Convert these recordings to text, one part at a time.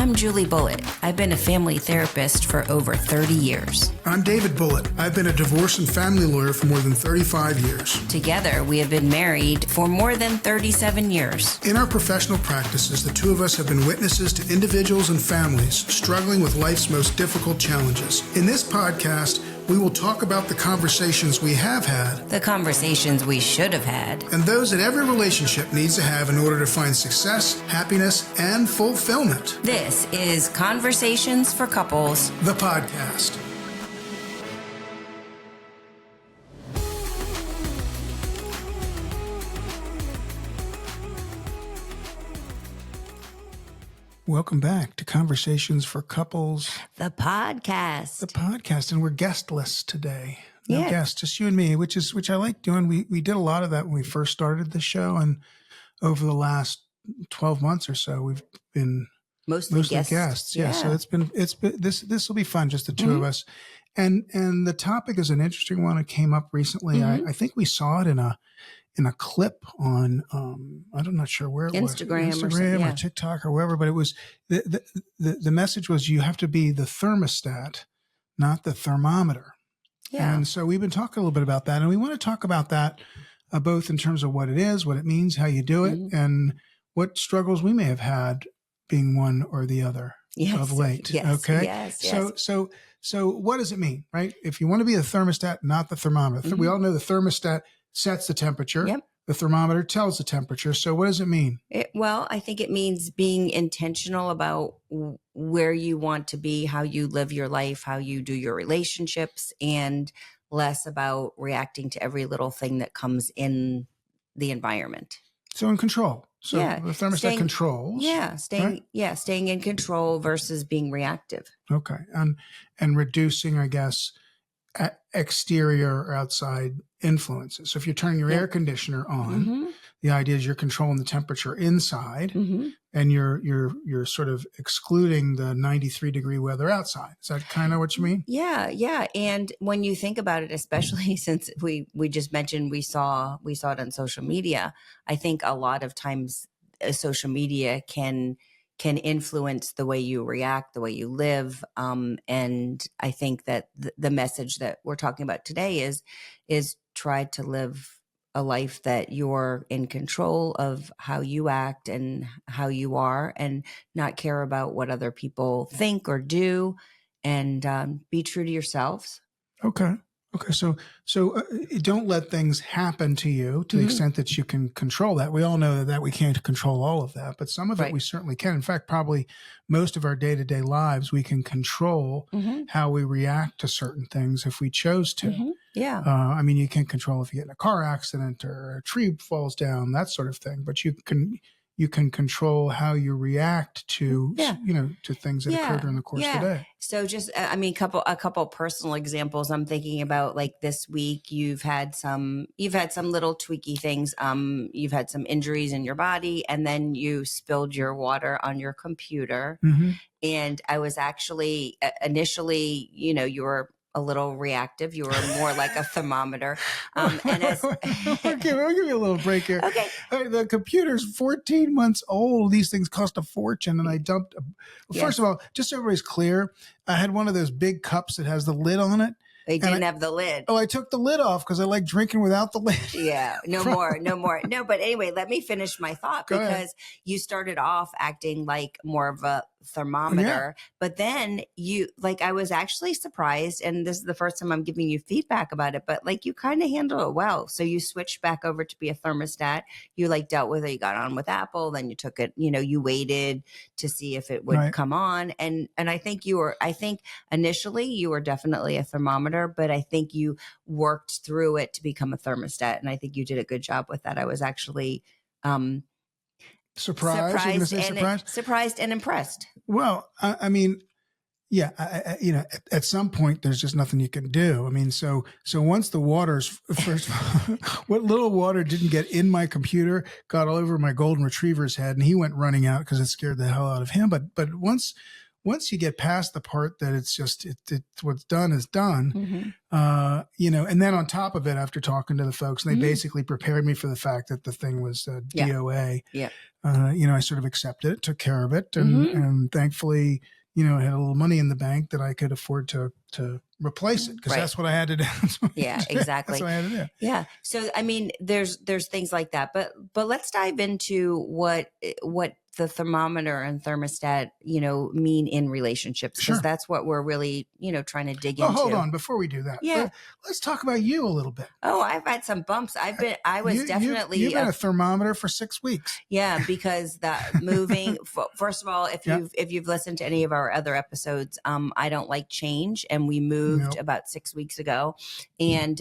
I'm Julie Bullitt. I've been a family therapist for over 30 years. I'm David Bullitt. I've been a divorce and family lawyer for more than 35 years. Together, we have been married for more than 37 years. In our professional practices, the two of us have been witnesses to individuals and families struggling with life's most difficult challenges. In this podcast, we will talk about the conversations we have had, The conversations we should have had. and those that every relationship needs to have in order to find success, happiness, and fulfillment. This is Conversations for Couples. The podcast. Welcome back to Conversations for Couples, The podcast. the podcast, and we're guestless today. No Yeah. guests, just you and me, which I like doing. We did a lot of that when we first started the show, and over the last 12 months or so, we've been Mostly guests. Yeah. So it's been this will be fun, just the two of us, and the topic is an interesting one. It came up recently. I think we saw it in a clip on I'm not sure where it Instagram was, or something, yeah. or TikTok or wherever, but it was the message was you have to be the thermostat, not the thermometer. Yeah. And so we've been talking a little bit about that, and we want to talk about that both in terms of what it is, what it means, how you do it, and what struggles we may have had being one or the other of late. Yes. Okay. Yes. So what does it mean, right? If you want to be the thermostat, not the thermometer. We all know the thermostat sets the temperature. Yep. The thermometer tells the temperature. So what does it mean? Well, I think it means being intentional about where you want to be, how you live your life, how you do your relationships, and less about reacting to every little thing that comes in the environment. So in control. So Yeah. the thermostat controls. Yeah, staying in control versus being reactive. Okay. And reducing, I guess, exterior or outside influences. So if you're turning your air conditioner on, the idea is you're controlling the temperature inside, and you're sort of excluding the 93-degree weather outside. Is that kind of what you mean? Yeah. And when you think about it, especially since we just mentioned we saw it on social media, I think a lot of times social media can influence the way you react, the way you live. And I think that the message that we're talking about today is try to live a life that you're in control of how you act and how you are, and not care about what other people think or do, and be true to yourselves. Okay. So don't let things happen to you to the extent that you can control that. We all know that we can't control all of that, but some of it we certainly can. In fact, probably most of our day-to-day lives, we can control how we react to certain things if we chose to. Yeah. I mean, you can't control if you get in a car accident or a tree falls down, that sort of thing, but you can control how you react to, to things that occur during the course of the day. So just, a couple personal examples I'm thinking about, like this week, you've had some little tweaky things. You've had some injuries in your body, and then you spilled your water on your computer. And I was actually initially, you were a little reactive. You were more like a thermometer. And as Okay, I'll give you a little break here. Okay. The computer's 14 months old. These things cost a fortune. And I dumped, first of all, just so everybody's clear, I had one of those big cups that has the lid on it. They didn't have the lid. Oh, I took the lid off because I like drinking without the lid. Yeah, no more. No, but anyway, let me finish my thought, because you started off acting like more of a thermometer, but then I was actually surprised, and this is the first time I'm giving you feedback about it, but you kind of handle it well. So you switched back over to be a thermostat. You dealt with it. You got on with Apple, then you took it, you waited to see if it would come on. And I think initially you were definitely a thermometer, but I think you worked through it to become a thermostat. And I think you did a good job with that. I was actually, surprised and impressed. Well, I mean, yeah, at some point there's just nothing you can do. I mean, so once the water's first of all, what little water didn't get in my computer got all over my golden retriever's head, and he went running out because it scared the hell out of him. But once you get past the part that it's just what's done is done, and then on top of it, after talking to the folks, they basically prepared me for the fact that the thing was DOA. Yeah. I sort of accepted it, took care of it, Mm-hmm. and thankfully, I had a little money in the bank that I could afford to replace it, because Right. that's what I had to do. Yeah, That's exactly. what I had to do. Yeah. So I mean, there's things like that, but let's dive into what the thermometer and thermostat, mean in relationships, because Sure. that's what we're really, trying to dig Well, hold into. on. Before we do that, Yeah. let's talk about you a little bit. Oh, I've had some bumps. I was definitely You've been a thermometer for 6 weeks. yeah, because that moving. First of all, if Yeah. you've listened to any of our other episodes, I don't like change, and we moved Nope. about 6 weeks ago, and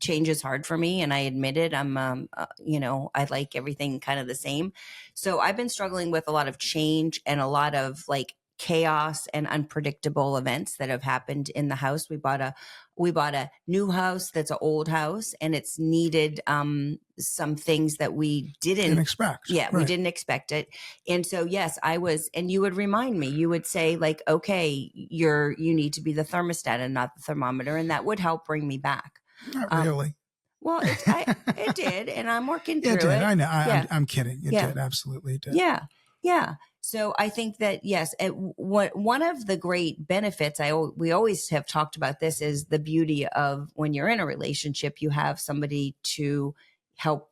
change is hard for me, and I admit it. I'm, I like everything kind of the same, so I've been struggling with a lot of change and a lot of like chaos and unpredictable events that have happened in the house. We bought a new house that's an old house, and it's needed some things that we didn't expect. Yeah, Right. we didn't expect it. And so yes, I was, and you would remind me, you would say like, okay, you need to be the thermostat and not the thermometer, and that would help bring me back. Not really. Well, it did, and I'm working through It did. it. I know. Yeah. I'm kidding. It Yeah. did. Absolutely it did. Yeah. Yeah. So I think that yes, one of the great benefits we always have talked about this is the beauty of when you're in a relationship, you have somebody to help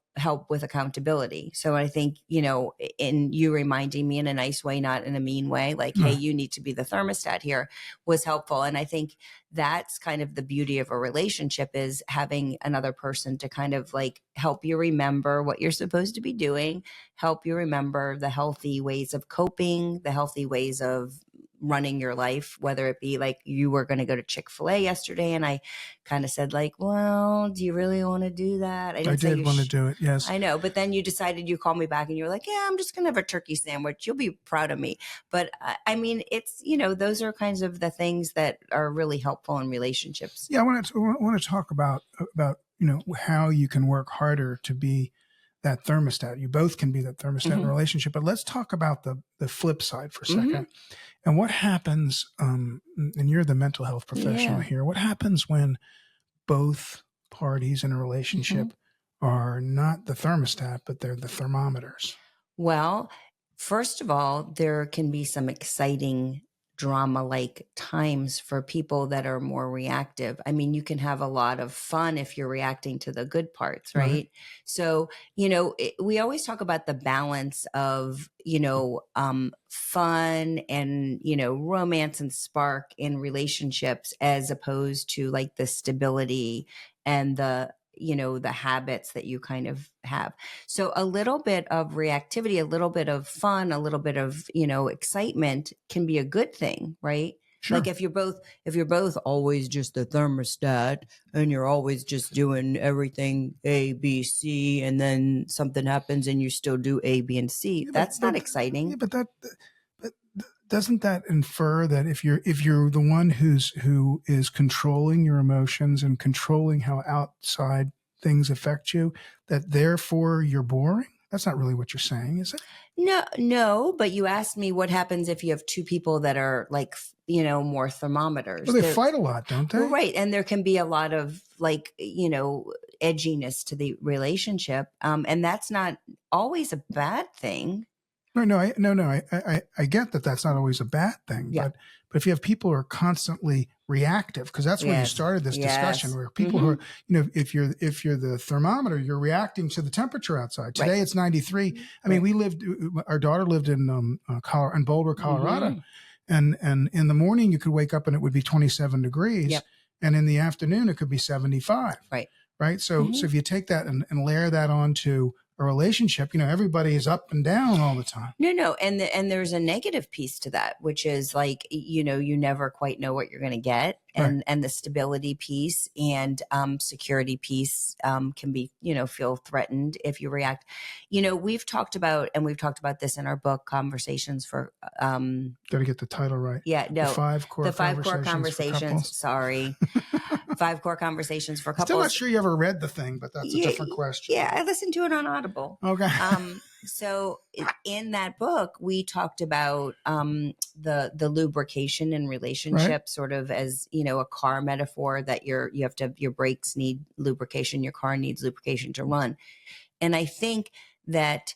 with accountability. So I think, in you reminding me in a nice way, not in a mean way, like, No. hey, you need to be the thermostat here, was helpful. And I think that's kind of the beauty of a relationship, is having another person to kind of like help you remember what you're supposed to be doing, help you remember the healthy ways of coping, the healthy ways of running your life, whether it be like you were going to go to Chick-fil-A yesterday, and I kind of said like, well, do you really want to do that? I did want to do it. Yes. I know. But then you decided, you called me back and you were like, yeah, I'm just going to have a turkey sandwich. You'll be proud of me. But I mean, it's, those are kinds of the things that are really helpful in relationships. Yeah. I want to talk about, how you can work harder to be that thermostat. You both can be that thermostat in a relationship, but let's talk about the flip side for a second. And what happens, and you're the mental health professional here, what happens when both parties in a relationship are not the thermostat, but they're the thermometers? Well, first of all, there can be some exciting drama-like times for people that are more reactive. I mean, you can have a lot of fun if you're reacting to the good parts, right? So, we always talk about the balance of, fun and, romance and spark in relationships, as opposed to like the stability and the habits that you kind of have. So a little bit of reactivity, a little bit of fun, a little bit of, excitement can be a good thing, right? Sure. Like if you're both always just the thermostat and you're always just doing everything A, B, C, and then something happens and you still do A, B, and C. That's not exciting. Yeah, but doesn't that infer that if you're the one who is controlling your emotions and controlling how outside things affect you, that therefore you're boring? That's not really what you're saying, is it? No, but you asked me what happens if you have two people that are like, more thermometers. Well, they fight a lot, don't they? Well, right. And there can be a lot of like, edginess to the relationship. And that's not always a bad thing. No. I get that that's not always a bad thing, but if you have people who are constantly reactive, because that's where you started this discussion, where people who are, if you're the thermometer, you're reacting to the temperature outside. Today it's 93. I mean, our daughter lived in Boulder, Colorado, and in the morning you could wake up and it would be 27 degrees, and in the afternoon it could be 75. Right. So if you take that and layer that onto a relationship, everybody is up and down all the time. No. And there's a negative piece to that, which is like, you never quite know what you're going to get. And the stability piece and security piece can be, feel threatened if you react. We've talked about this in our book, Conversations for... Got to get the title right. Yeah, no. The five core conversations. Sorry. 5 core conversations for couples. Still not sure you ever read the thing, but that's a different question. Yeah, I listened to it on Audible. Okay. So in that book, we talked about the lubrication in relationships, sort of as, a car metaphor, that your brakes need lubrication, your car needs lubrication to run. And I think that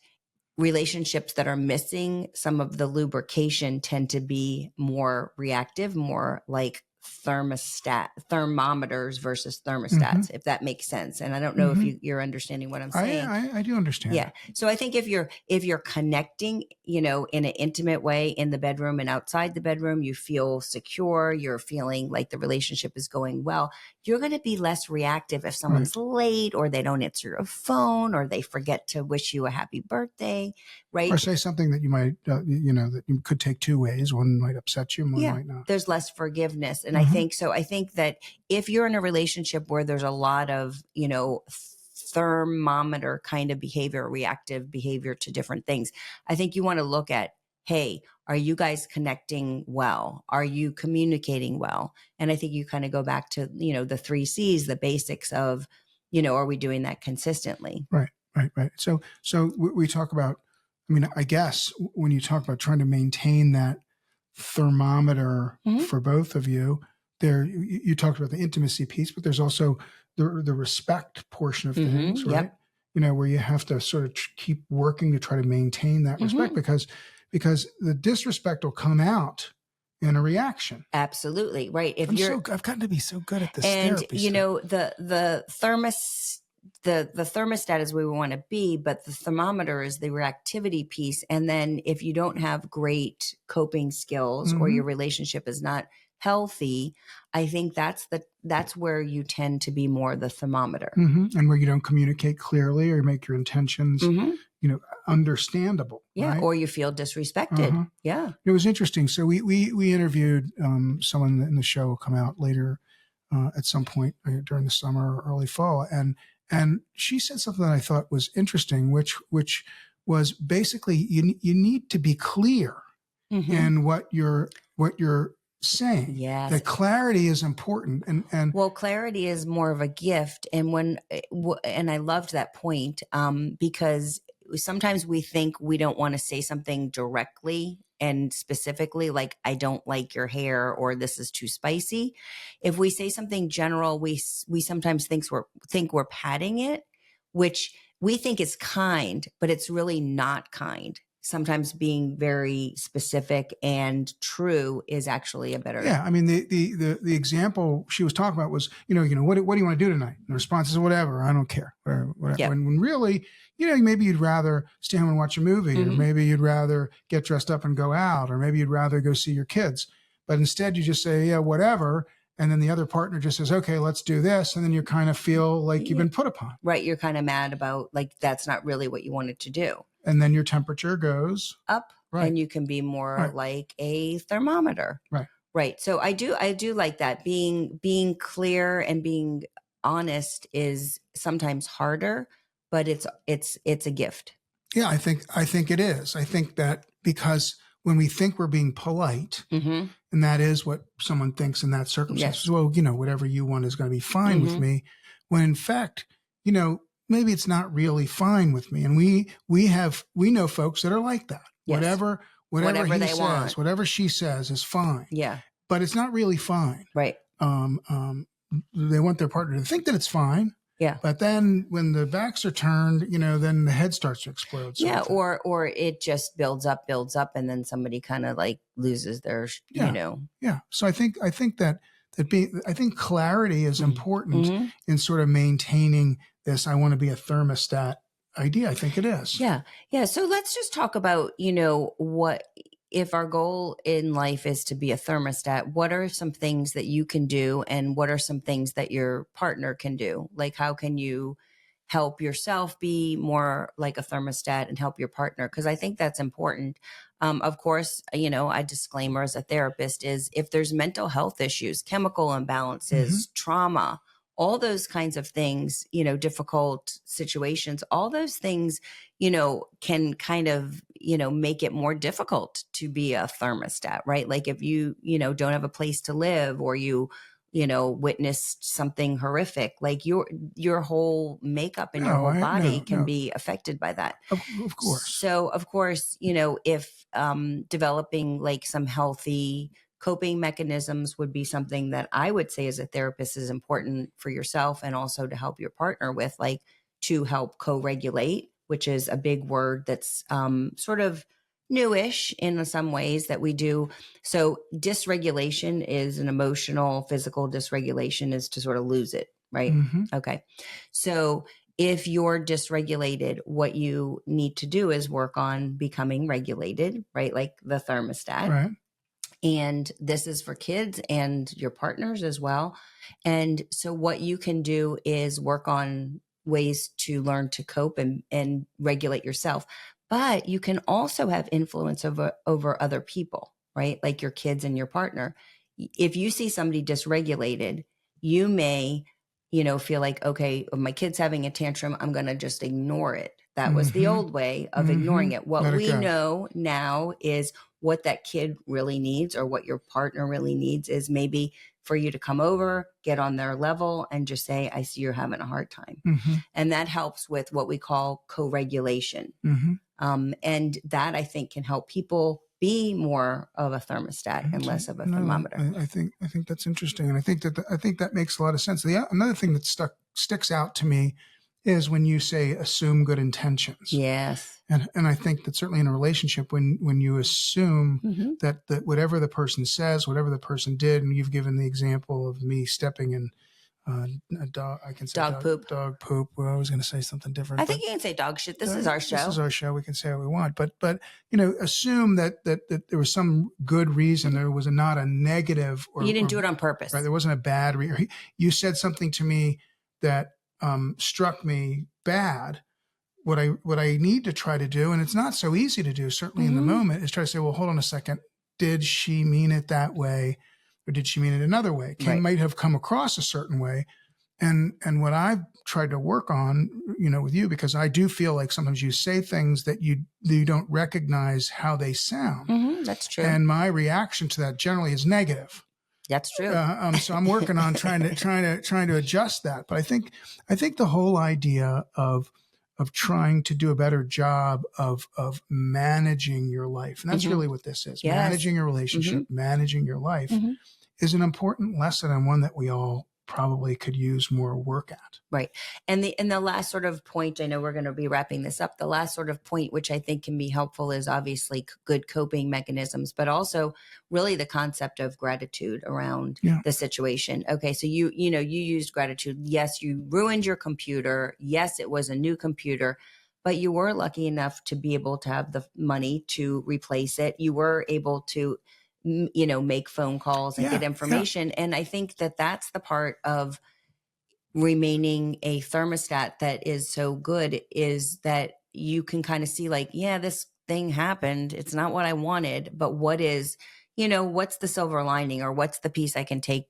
relationships that are missing some of the lubrication tend to be more reactive, more like thermometers versus thermostats, if that makes sense. And I don't know if you're understanding what I'm saying. I do understand. Yeah. So I think if you're connecting, in an intimate way in the bedroom and outside the bedroom, you feel secure, you're feeling like the relationship is going well, you're going to be less reactive if someone's late or they don't answer your phone or they forget to wish you a happy birthday, right? Or say something that you might, that you could take two ways. One might upset you and one might not. There's less forgiveness. And I think that if you're in a relationship where there's a lot of, thermometer kind of behavior, reactive behavior to different things, I think you want to look at, hey, are you guys connecting well? Are you communicating well? And I think you kind of go back to, the 3 C's, the basics of, are we doing that consistently? Right. So we talk about, I guess when you talk about trying to maintain that thermometer for both of you, you talked about the intimacy piece, but there's also the respect portion of things, right? Yep. Where you have to sort of keep working to try to maintain that respect because the disrespect will come out in a reaction. Absolutely. Right. I've gotten to be so good at this. And, therapy stuff. the thermostat is where we want to be, but the thermometer is the reactivity piece. And then if you don't have great coping skills or your relationship is not healthy, I think that's where you tend to be more the thermometer. And where you don't communicate clearly or make your intentions, understandable. Yeah. Right? Or you feel disrespected. Yeah. It was interesting. So we interviewed someone in the show will come out later at some point during the summer or early fall. And she said something that I thought was interesting, which was basically you need to be clear in what you're saying. Yes. That clarity is important. And well, clarity is more of a gift. And and I loved that point because sometimes we think we don't want to say something directly and specifically, like, I don't like your hair or this is too spicy. If we say something general, we sometimes think we're padding it, which we think is kind, but it's really not kind. Sometimes being very specific and true is actually a better. Yeah. I mean, the example she was talking about was, what do you want to do tonight? And the response is whatever. I don't care. Whatever. Yep. When really, maybe you'd rather stay home and watch a movie, or maybe you'd rather get dressed up and go out, or maybe you'd rather go see your kids. But instead you just say, yeah, whatever. And then the other partner just says, okay, let's do this. And then you kind of feel like you've been put upon. Right. You're kind of mad about, like, that's not really what you wanted to do. And then your temperature goes up, and you can be more like a thermometer. Right. So I do like that. Being clear and being honest is sometimes harder, but it's a gift. Yeah, I think it is. I think that because when we think we're being polite, and that is what someone thinks in that circumstance, well, whatever you want is going to be fine with me, when in fact, maybe it's not really fine with me. And we know folks that are like that. Yes. Whatever he says, want. Whatever she says is fine. Yeah. But it's not really fine. Right. They want their partner to think that it's fine. Yeah. But then when the backs are turned, then the head starts to explode. Yeah. Or it just builds up, and then somebody kind of like loses their, Yeah. So I think that I think clarity is important in sort of maintaining this, I want to be a thermostat idea. I think it is. Yeah. Yeah. So let's just talk about, what, if our goal in life is to be a thermostat, what are some things that you can do? And what are some things that your partner can do? Like, how can you help yourself be more like a thermostat and help your partner? Because I think that's important. Of course, a disclaimer as a therapist is if there's mental health issues, chemical imbalances, trauma, all those kinds of things, difficult situations, all those things, can kind of, make it more difficult to be a thermostat, right? Like if you, don't have a place to live, or you witnessed something horrific, like your whole makeup and your whole body can be affected by that. Of course. So of course, if developing like some healthy coping mechanisms would be something that I would say as a therapist is important for yourself and also to help your partner with, like to help co-regulate which is a big word that's sort of newish in some ways that we do. So dysregulation is an emotional, physical dysregulation is to sort of lose it, right? Mm-hmm. Okay. So if you're dysregulated, what you need to do is work on becoming regulated, right? Like the thermostat. Right. And this is for kids and your partners as well. And so what you can do is work on ways to learn to cope and regulate yourself. But you can also have influence over other people, right? Like your kids and your partner. If you see somebody dysregulated, you may, feel like, okay, my kid's having a tantrum, I'm going to just ignore it. That was the old way of ignoring it. What we know now is what that kid really needs, or what your partner really needs, is maybe for you to come over, get on their level, and just say, I see you're having a hard time. And that helps with what we call co-regulation. And that, I think, can help people be more of a thermostat and less of a thermometer. I think that's interesting, and I think that makes a lot of sense. Another thing that sticks out to me is when you say assume good intentions. Yes. And I think that certainly in a relationship, when you assume that whatever the person says, whatever the person did, and you've given the example of me stepping in a dog, I can say dog poop. Dog poop. Well, I was going to say something different. I think you can say dog shit. This is our show. This is our show. We can say what we want, but assume that there was some good reason. There was not a negative. You didn't do it on purpose. Right. There wasn't a bad reason. You said something to me that struck me bad. What I need to try to do, and it's not so easy to do, certainly in the moment, is try to say, well, hold on a second. Did she mean it that way? Or did she mean it another way? Might have come across a certain way. And what I've tried to work on, with you, because I do feel like sometimes you say things that you don't recognize how they sound. That's true. And my reaction to that generally is negative. That's true. So I'm working on trying to adjust that. But I think the whole idea of trying to do a better job of managing your life, and that's really what this is. Yes. Managing your relationship, managing your life is an important lesson, and one that we all probably could use more work at. Right. And the last sort of point, I know we're going to be wrapping this up. The last sort of point, which I think can be helpful, is obviously good coping mechanisms, but also really the concept of gratitude around the situation. Okay. So you used gratitude. Yes, you ruined your computer. Yes, it was a new computer, but you were lucky enough to be able to have the money to replace it. You were able to make phone calls and get information. And I think that that's the part of remaining a thermostat that is so good, is that you can kind of see like, this thing happened. It's not what I wanted, but what's the silver lining, or what's the piece I can take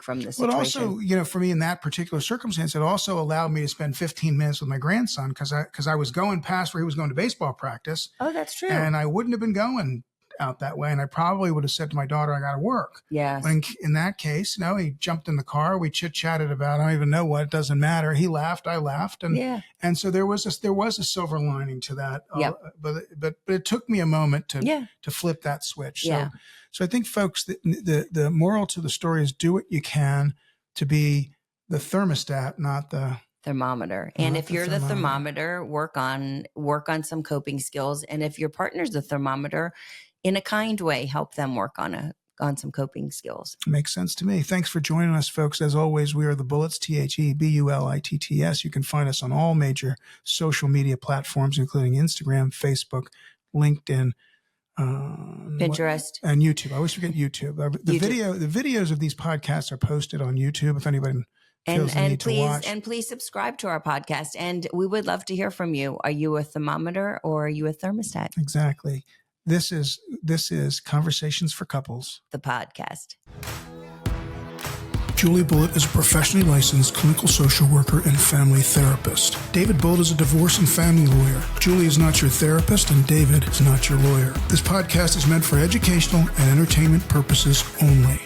from the situation? But also, for me in that particular circumstance, it also allowed me to spend 15 minutes with my grandson because I was going past where he was going to baseball practice. Oh, that's true. And I wouldn't have been going out that way, and I probably would have said to my daughter, I got to work. Yes. When in that case, he jumped in the car, we chit-chatted about, I don't even know what, it doesn't matter. He laughed, I laughed, and so there was a silver lining to that. But it took me a moment to flip that switch. So I think, folks, the moral to the story is do what you can to be the thermostat, not the thermometer. And if you're the thermometer, work on some coping skills. And if your partner's the thermometer, in a kind way, help them work on some coping skills. Makes sense to me. Thanks for joining us, folks. As always, we are the Bulitts, TheBulitts. You can find us on all major social media platforms, including Instagram, Facebook, LinkedIn, Pinterest, and YouTube. I always forget YouTube. The videos of these podcasts are posted on YouTube if anybody feels the need to watch. And please subscribe to our podcast. And we would love to hear from you. Are you a thermometer or are you a thermostat? Exactly. This is Conversations for Couples, the podcast. Julie Bullitt is a professionally licensed clinical social worker and family therapist. David Bullitt is a divorce and family lawyer. Julie is not your therapist, and David is not your lawyer. This podcast is meant for educational and entertainment purposes only.